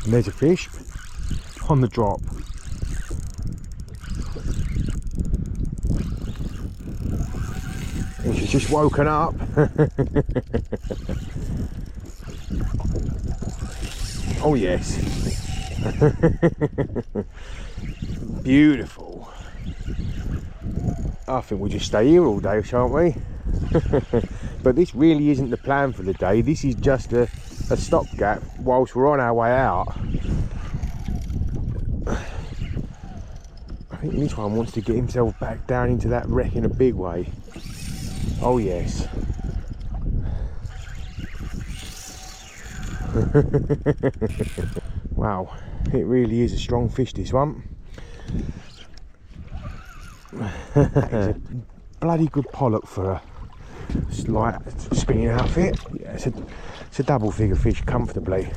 And there's a fish on the drop. And she's just woken up. Oh yes. Beautiful. I think we'll just stay here all day, shan't we? But this really isn't the plan for the day. This is just a stopgap whilst we're on our way out. I think this one wants to get himself back down into that wreck in a big way. Oh yes. Wow, it really is a strong fish, this one. It's a bloody good pollock for a slight spinning outfit. Yeah, it's a double figure fish comfortably.